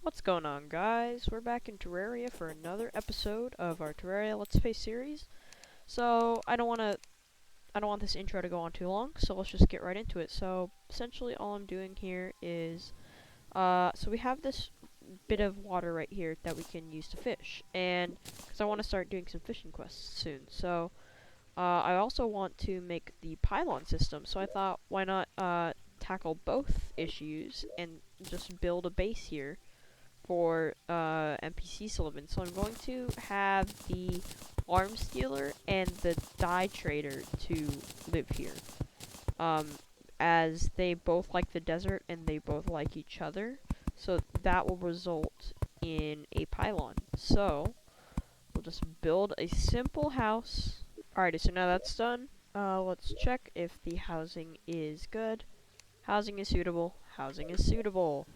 What's going on, guys? We're back in Terraria for another episode of our Terraria Let's Play series. So, I don't want this intro to go on too long, so let's just get right into it. So, essentially all I'm doing here is, so we have this bit of water right here that we can use to fish, and, because I want to start doing some fishing quests soon. So, I also want to make the pylon system, so I thought, why not, tackle both issues and just build a base here for NPC Sullivan. So I'm going to have the arms dealer and the dye trader to live here. As they both like the desert and they both like each other. So that will result in a pylon. So we'll just build a simple house. Alrighty, so now that's done. Let's check if the housing is good. Housing is suitable. Housing is suitable.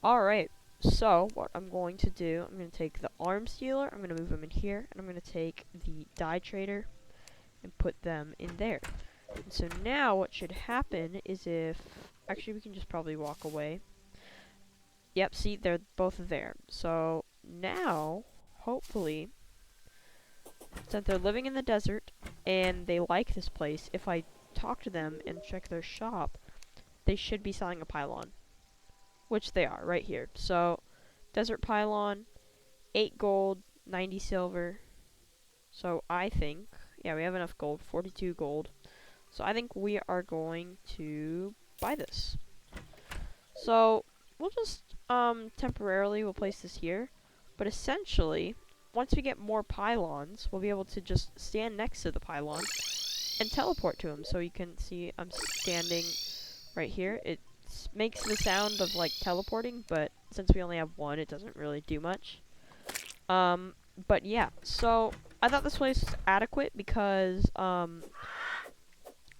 Alright. So, what I'm going to do, I'm going to take the arms dealer, I'm going to move them in here, and I'm going to take the dye trader and put them in there. And so now what should happen is actually we can just probably walk away. Yep, see, they're both there. So now, hopefully, since they're living in the desert and they like this place, if I talk to them and check their shop, they should be selling a pylon. Which they are, right here. So, desert pylon, 8 gold, 90 silver. So, I think, yeah, we have enough gold, 42 gold. So, I think we are going to buy this. So, we'll just, temporarily, we'll place this here. But essentially, once we get more pylons, we'll be able to just stand next to the pylon and teleport to them. So, you can see I'm standing right here. It makes the sound of like teleporting, but since we only have one, it doesn't really do much. But yeah, so I thought this place was adequate because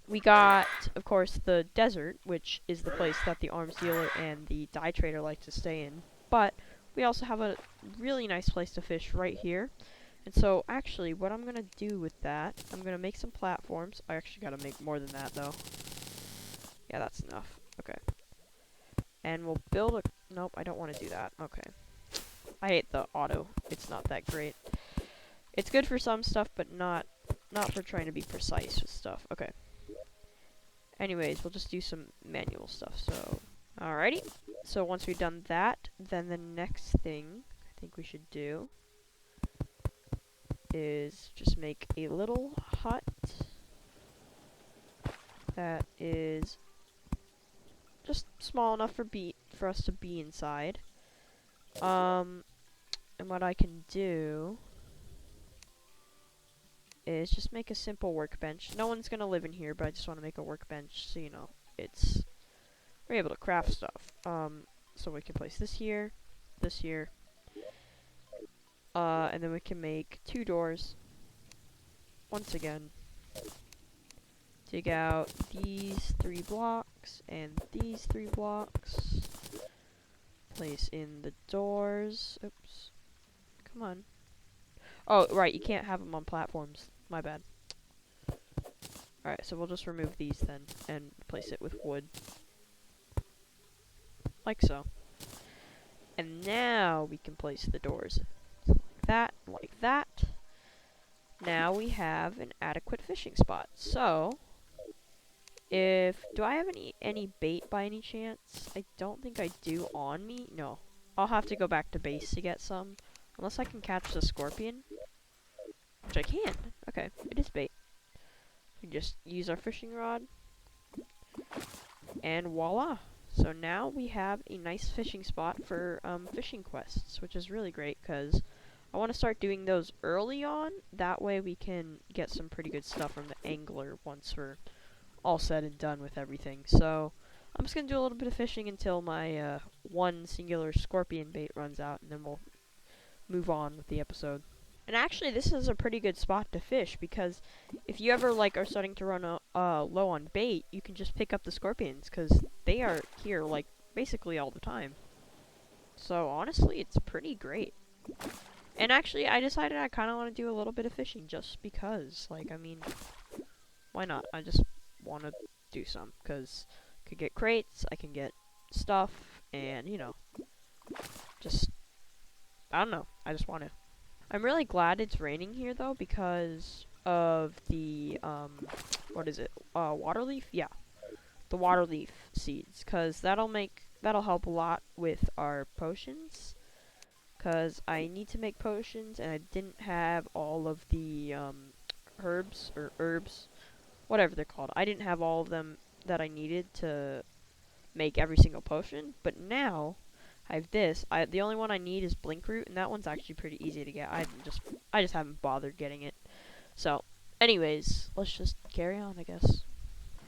we got, of course, the desert, which is the place that the arms dealer and the dye trader like to stay in. But we also have a really nice place to fish right here. And so actually what I'm gonna do with that, I'm gonna make some platforms. I actually gotta make more than that though. Yeah, that's enough. Okay. And we'll build a... Nope, I don't want to do that. Okay. I hate the auto. It's not that great. It's good for some stuff, but not for trying to be precise with stuff. Okay. Anyways, we'll just do some manual stuff. So, alrighty. So once we've done that, then the next thing I think we should do is just make a little hut that is just small enough for us to be inside. And what I can do is just make a simple workbench. No one's gonna live in here, but I just want to make a workbench so you know we're able to craft stuff. So we can place this here, and then we can make 2 doors. Once again, dig out these 3 blocks and these 3 blocks. Place in the doors. Oops. Come on. Oh, right, you can't have them on platforms. My bad. Alright, so we'll just remove these then, and replace it with wood. Like so. And now we can place the doors. Like that. Now we have an adequate fishing spot. So, do I have any bait by any chance? I don't think I do on me. No. I'll have to go back to base to get some. Unless I can catch the scorpion. Which I can. Okay, it is bait. We just use our fishing rod. And voila. So now we have a nice fishing spot for fishing quests, which is really great because I want to start doing those early on. That way we can get some pretty good stuff from the angler once we're all said and done with everything. So I'm just going to do a little bit of fishing until my one singular scorpion bait runs out, and then we'll move on with the episode. And actually, this is a pretty good spot to fish, because if you ever, like, are starting to run low on bait, you can just pick up the scorpions, because they are here, like, basically all the time. So, honestly, it's pretty great. And actually, I decided I kind of want to do a little bit of fishing, just because. Like, I mean, why not? I just want to do some, because I could get crates, I can get stuff, and, you know, just I don't know. I just want to. I'm really glad it's raining here though because of the what is it? Water leaf? Yeah, the water leaf seeds, cause that'll help a lot with our potions. Cause I need to make potions and I didn't have all of the herbs, whatever they're called. I didn't have all of them that I needed to make every single potion, but now I have this. The only one I need is blink root, and that one's actually pretty easy to get. I just haven't bothered getting it. So, anyways, let's just carry on, I guess.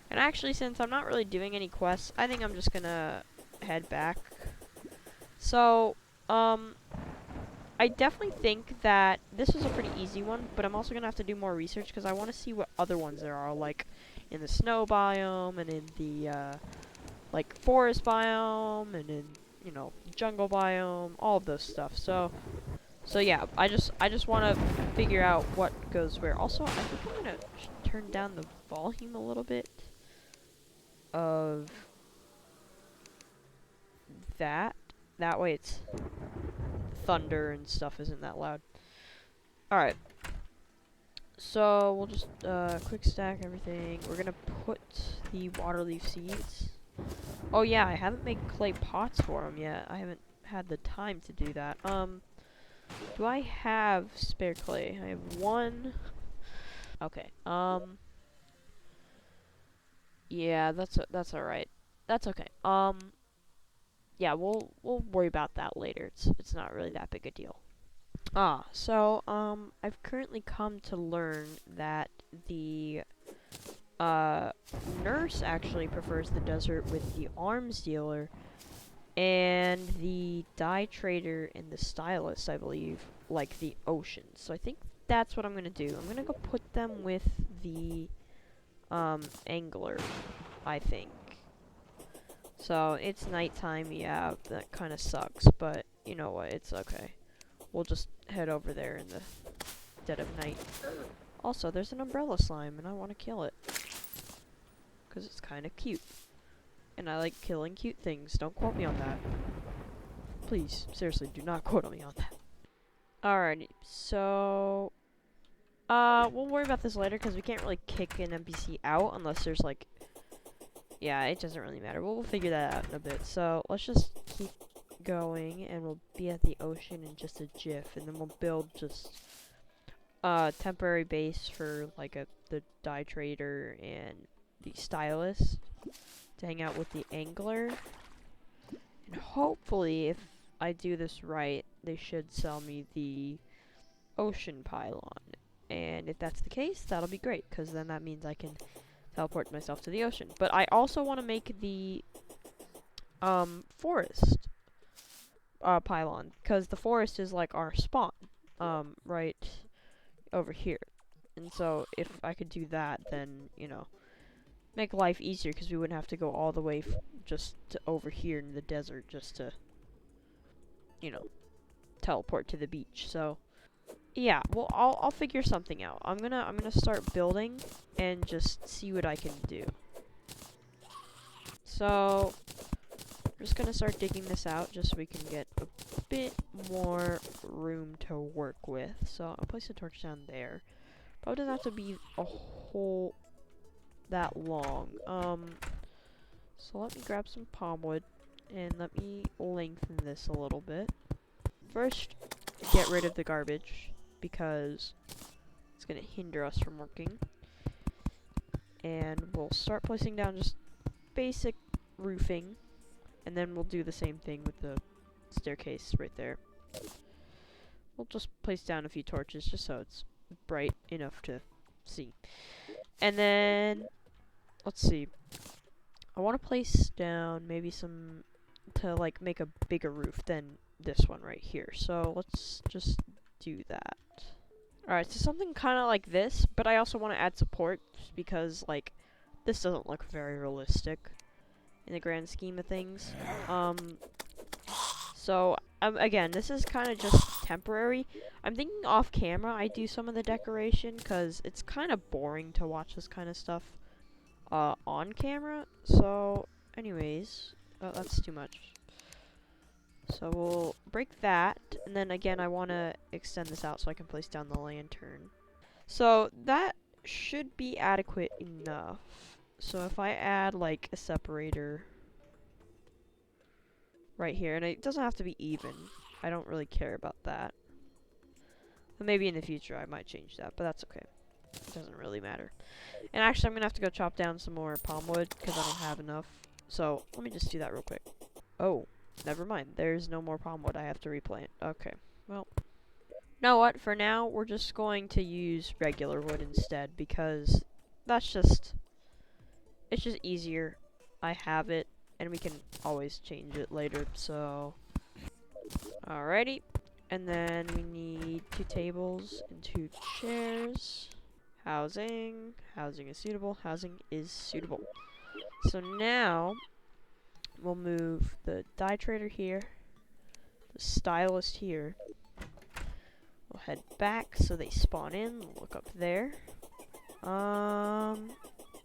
And actually, since I'm not really doing any quests, I think I'm just gonna head back. So, I definitely think that this was a pretty easy one, but I'm also gonna have to do more research because I want to see what other ones there are, like in the snow biome and in the like forest biome and in jungle biome, all of those stuff. So yeah, I just want to figure out what goes where. Also, I think I'm gonna turn down the volume a little bit of that. That way, it's thunder and stuff isn't that loud. All right. So we'll just quick stack everything. We're gonna put the water leaf seeds. Oh yeah, I haven't made clay pots for them yet. I haven't had the time to do that. Do I have spare clay? I have one. Okay. Yeah, that's all right. That's okay. Yeah, we'll worry about that later. It's not really that big a deal. So I've currently come to learn that the nurse actually prefers the desert with the arms dealer, and the dye trader and the stylist, I believe, like the ocean. So I think that's what I'm gonna do. I'm gonna go put them with the angler, I think. So it's nighttime, yeah, that kind of sucks, but you know what, it's okay. We'll just head over there in the dead of night. Also, there's an umbrella slime, and I want to kill it. Because it's kind of cute. And I like killing cute things. Don't quote me on that. Please, seriously, do not quote me on that. Alrighty, so... we'll worry about this later, because we can't really kick an NPC out unless there's, like... Yeah, it doesn't really matter. We'll figure that out in a bit. So, let's just keep going, and we'll be at the ocean in just a jiff, and then we'll build just... temporary base for, like, the dye trader and the stylist to hang out with the angler. And hopefully, if I do this right, they should sell me the ocean pylon. And if that's the case, that'll be great, because then that means I can teleport myself to the ocean. But I also want to make the forest pylon, because the forest is like our spawn, right over here. And so if I could do that, then, make life easier, because we wouldn't have to go all the way just to over here in the desert just to, teleport to the beach. So yeah, well, I'll figure something out. I'm gonna start building and just see what I can do. So we're just gonna start digging this out just so we can get a bit more room to work with. So I'll place a torch down there. Probably doesn't have to be a whole that long. So let me grab some palm wood and let me lengthen this a little bit. First, get rid of the garbage because it's gonna hinder us from working. And we'll start placing down just basic roofing, and then we'll do the same thing with the staircase right there. We'll just place down a few torches just so it's bright enough to see. And then, let's see. I want to place down maybe some to like make a bigger roof than this one right here. So let's just do that. Alright, so something kind of like this, but I also want to add support because like this doesn't look very realistic in the grand scheme of things. So again, this is kind of just temporary. I'm thinking off camera I do some of the decoration because it's kind of boring to watch this kind of stuff on camera. So anyways, that's too much. So we'll break that, And then again, I want to extend this out so I can place down the lantern. So that should be adequate enough. So if I add like a separator right here, and it doesn't have to be even. I don't really care about that. But maybe in the future I might change that, but that's okay. It doesn't really matter. And actually, I'm gonna have to go chop down some more palm wood because I don't have enough. So let me just do that real quick. Oh, never mind. There's no more palm wood I have to replant. Okay, well. You know what? For now, we're just going to use regular wood instead because that's just, it's just easier. I have it, and we can always change it later, so. Alrighty. And then we need 2 tables and 2 chairs. Housing. Housing is suitable. Housing is suitable. So now, we'll move the dye trader here, the stylist here. We'll head back so they spawn in. We'll look up there.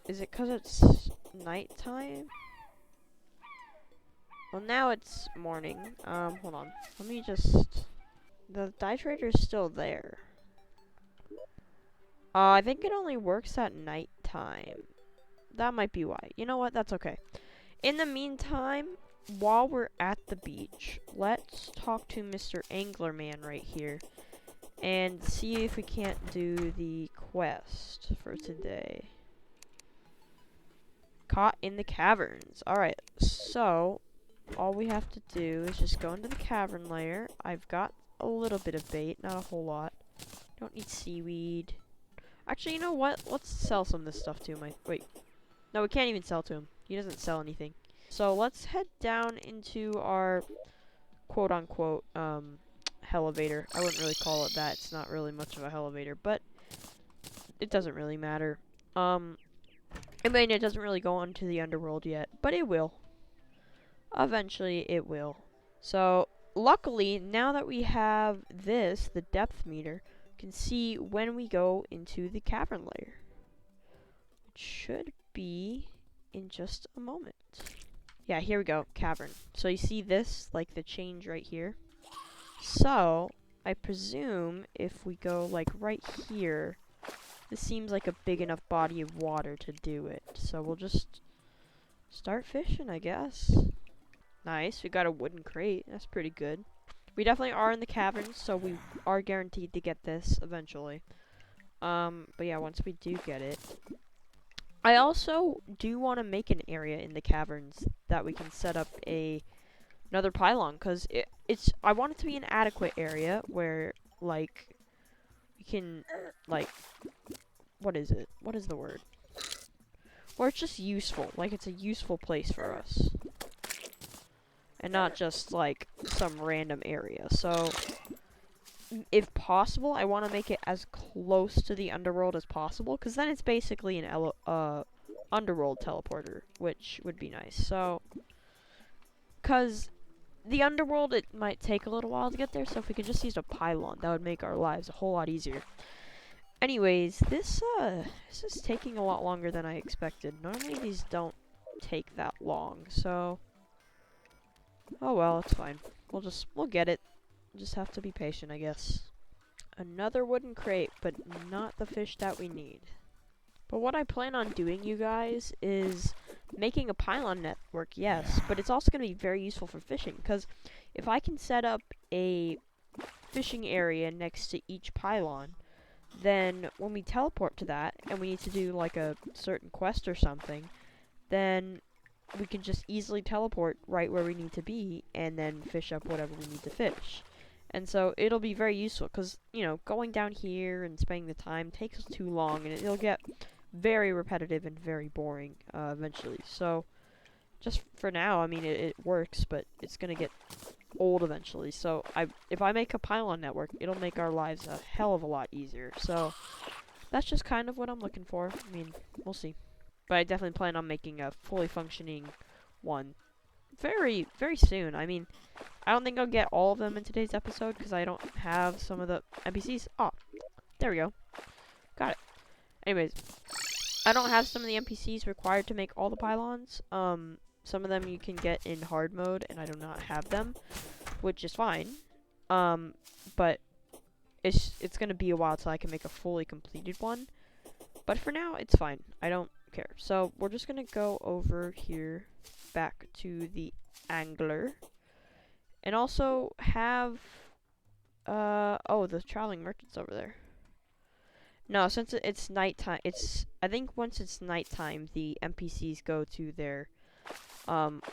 Is it because it's nighttime? Well, now it's morning. Hold on. Let me just... The dye trader is still there. I think it only works at nighttime. That might be why. You know what? That's okay. In the meantime, while we're at the beach, let's talk to Mr. Anglerman right here and see if we can't do the quest for today. Caught in the caverns. Alright, so all we have to do is just go into the cavern layer. I've got a little bit of bait, not a whole lot. Don't need seaweed. Actually, you know what? Let's sell some of this stuff to him. Wait. No, we can't even sell to him. He doesn't sell anything. So let's head down into our quote-unquote elevator. I wouldn't really call it that. It's not really much of a elevator, but it doesn't really matter. I mean, it doesn't really go on to the underworld yet, but it will. Eventually, it will. So, luckily, now that we have this, the depth meter, we can see when we go into the cavern layer. It should be in just a moment. Yeah, here we go, cavern. So you see this, like the change right here? So, I presume if we go like right here, this seems like a big enough body of water to do it. So we'll just start fishing, I guess. Nice, we got a wooden crate. That's pretty good. We definitely are in the caverns, so we are guaranteed to get this eventually. But yeah, once we do get it. I also do want to make an area in the caverns that we can set up another pylon, because I want it to be an adequate area where, like, we can, like, what is it? What is the word? Where it's just useful. Like, it's a useful place for us. And not just, like, some random area. So, if possible, I want to make it as close to the underworld as possible, because then it's basically an underworld teleporter, which would be nice. So, because the underworld, it might take a little while to get there, so if we could just use a pylon, that would make our lives a whole lot easier. Anyways, this is taking a lot longer than I expected. Normally these don't take that long, so oh well, it's fine. We'll get it. Just have to be patient, I guess. Another wooden crate, but not the fish that we need. But what I plan on doing, you guys, is making a pylon network, yes, but it's also going to be very useful for fishing, because if I can set up a fishing area next to each pylon, then when we teleport to that, and we need to do like a certain quest or something, then we can just easily teleport right where we need to be, and then fish up whatever we need to fish. And so it'll be very useful, because, you know, going down here and spending the time takes too long, and it'll get very repetitive and very boring eventually. So, just for now, I mean, it works, but it's going to get old eventually. So, if I make a pylon network, it'll make our lives a hell of a lot easier. So, that's just kind of what I'm looking for. I mean, we'll see. But I definitely plan on making a fully functioning one very, very soon. I mean, I don't think I'll get all of them in today's episode, because I don't have some of the NPCs. Oh, there we go. Got it. Anyways, I don't have some of the NPCs required to make all the pylons. Some of them you can get in hard mode, and I do not have them, which is fine. But it's gonna be a while till I can make a fully completed one. But for now, it's fine. I don't care. So we're just gonna go over here, back to the angler, and also have oh, the traveling merchant's over there. No, since it's nighttime, I think once it's nighttime, the NPCs go to their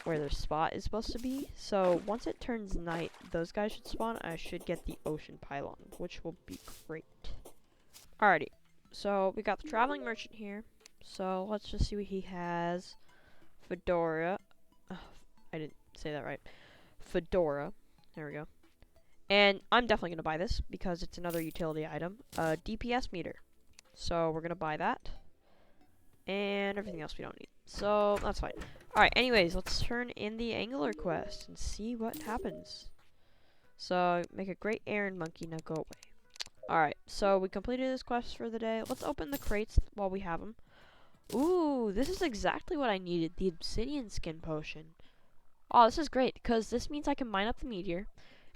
where their spot is supposed to be. So once it turns night, those guys should spawn. I should get the ocean pylon, which will be great. Alrighty, so we got the traveling merchant here. So let's just see what he has. Fedora. I didn't say that right. Fedora. There we go. And I'm definitely going to buy this because it's another utility item. A DPS meter. So we're going to buy that. And everything else we don't need. So that's fine. Alright, anyways, let's turn in the angler quest and see what happens. So, make a great errand monkey, now go away. Alright, so we completed this quest for the day. Let's open the crates while we have them. Ooh, this is exactly what I needed. The obsidian skin potion. Oh, this is great, because this means I can mine up the meteor.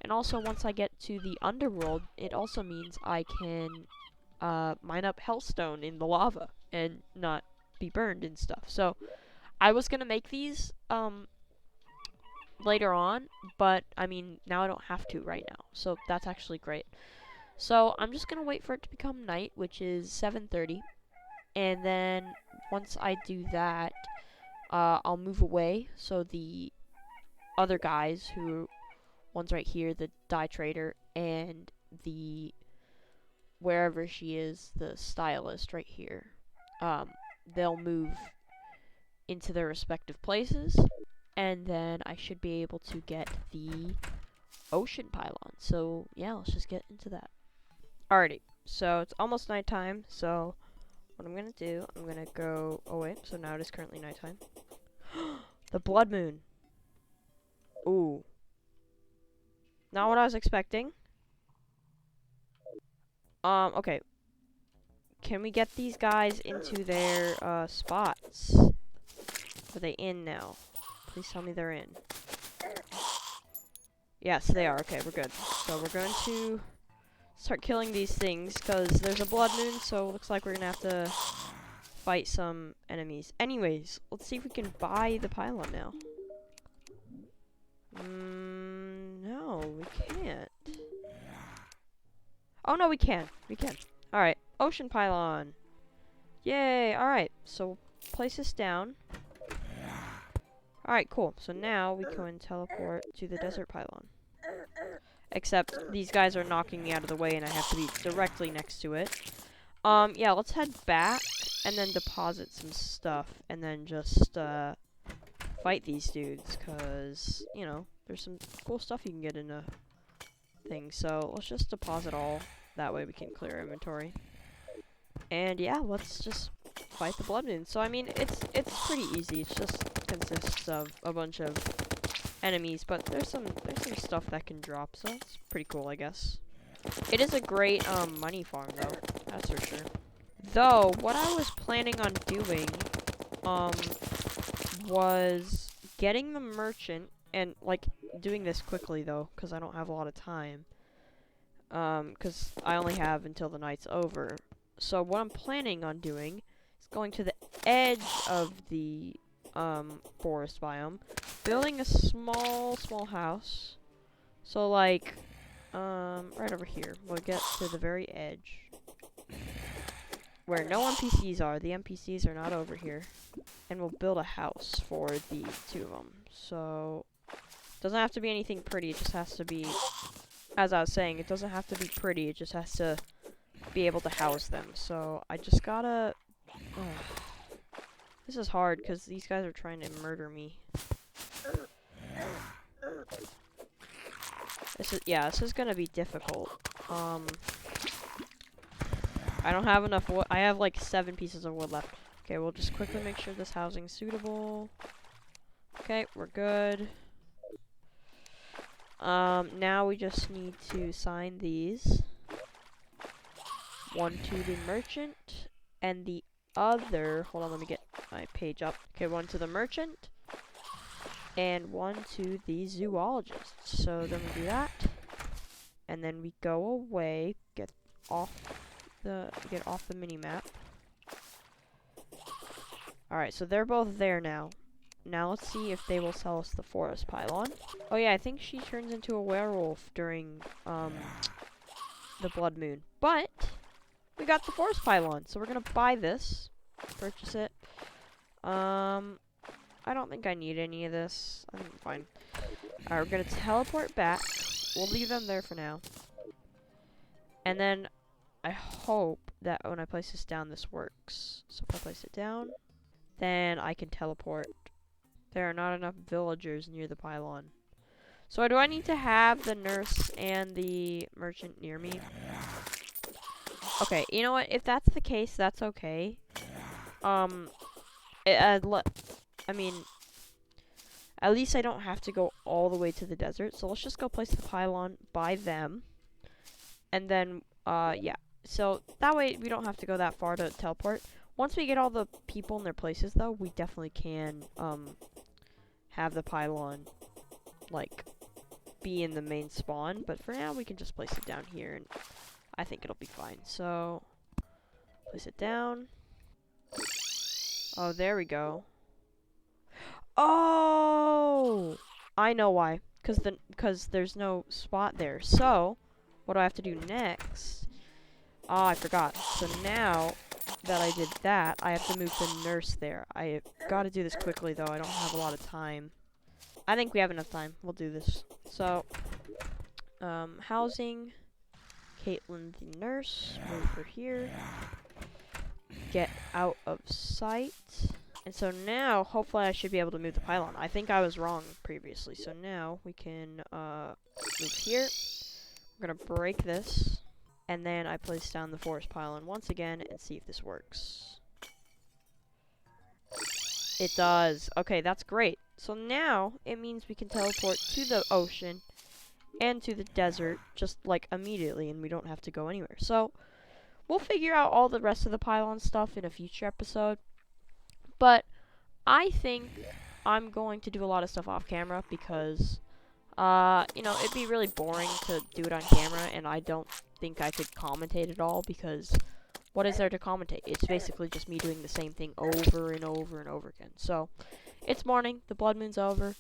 And also, once I get to the underworld, it also means I can mine up hellstone in the lava and not be burned and stuff. So, I was gonna make these later on, but I mean, now I don't have to right now. So, that's actually great. So, I'm just gonna wait for it to become night, which is 7:30. And then, once I do that, I'll move away. So, the other guys who... One's right here, the dye trader, and the... Wherever she is, the stylist right here. They'll move into their respective places. And then I should be able to get the ocean pylon. So, yeah, let's just get into that. Alrighty, so it's almost nighttime, so what I'm gonna do, I'm gonna go... Oh wait, so now it is currently nighttime. The blood moon! Ooh. Not what I was expecting. Okay. Can we get these guys into their, spots? Are they in now? Please tell me they're in. Yes, they are. Okay, we're good. So we're going to start killing these things, because there's a blood moon, so it looks like we're gonna have to fight some enemies. Anyways, let's see if we can buy the pylon now. No, we can't. Oh, no, we can. We can. Alright, ocean pylon. Yay, alright. So, we'll place this down. Alright, cool. So now we can teleport to the desert pylon. Except these guys are knocking me out of the way and I have to be directly next to it. Yeah, let's head back and then deposit some stuff and then just, fight these dudes, because, you know, there's some cool stuff you can get in a thing. So let's just deposit all, that way we can clear inventory. And yeah, let's just fight the blood moon. So I mean, it's pretty easy. It just consists of a bunch of enemies, but there's some stuff that can drop, so it's pretty cool, I guess. It is a great money farm though, that's for sure. Though what I was planning on doing was getting the merchant and like doing this quickly though, because I don't have a lot of time. Because I only have until the night's over. So what I'm planning on doing is going to the edge of the forest biome, building a small house. So like right over here. We'll get to the very edge where no NPCs are. The NPCs are not over here. And we'll build a house for the two of them. So it doesn't have to be anything pretty, it just has to be, as I was saying, it doesn't have to be pretty, it just has to be able to house them. So I just gotta... This is hard, because these guys are trying to murder me. This is gonna be difficult. I don't have enough wood. I have like 7 pieces of wood left. Okay, we'll just quickly make sure this housing's suitable. Okay, we're good. Now we just need to sign these. One to the merchant, and the other, hold on, let me get my page up. Okay, one to the merchant, and one to the zoologist. So then we do that. and then we go away, get off the mini map. Alright, so they're both there now. Now let's see if they will sell us the forest pylon. Oh yeah, I think she turns into a werewolf during the blood moon. But we got the forest pylon, so we're gonna buy this, purchase it. I don't think I need any of this. I think I'm fine. Alright, we're gonna teleport back. We'll leave them there for now. And then I hope that when I place this down, this works. So if I place it down, then I can teleport. There are not enough villagers near the pylon. So do I need to have the nurse and the merchant near me? Okay, you know what? If that's the case, that's okay. I mean, at least I don't have to go all the way to the desert. So let's just go place the pylon by them. And then, yeah. So that way we don't have to go that far to teleport. Once we get all the people in their places, though, we definitely can, have the pylon, like, be in the main spawn. But for now, we can just place it down here, and I think it'll be fine. So, place it down. Oh, there we go. Oh! I know why. Because there's no spot there. So, what do I have to do next? Oh, I forgot. So now that I did that, I have to move the nurse there. I gotta do this quickly, though. I don't have a lot of time. I think we have enough time. We'll do this. So, housing. Caitlin the nurse. Move her here. Get out of sight. And so now, hopefully I should be able to move the pylon. I think I was wrong previously. So now we can move here. We're gonna break this. And then I place down the forest pylon once again and see if this works. It does. Okay, that's great. So now it means we can teleport to the ocean and to the desert just like immediately, and we don't have to go anywhere. So we'll figure out all the rest of the pylon stuff in a future episode. But I think I'm going to do a lot of stuff off camera because, you know, it'd be really boring to do it on camera, and I don't think I could commentate at all because what is there to commentate? It's basically just me doing the same thing over and over and over again. So, it's morning, the blood moon's over,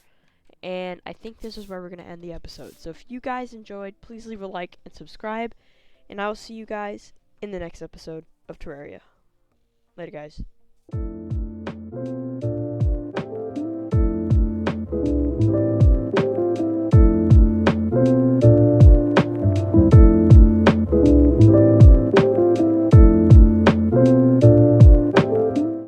and I think this is where we're going to end the episode. So if you guys enjoyed, please leave a like and subscribe, and I will see you guys in the next episode of Terraria. Later, guys.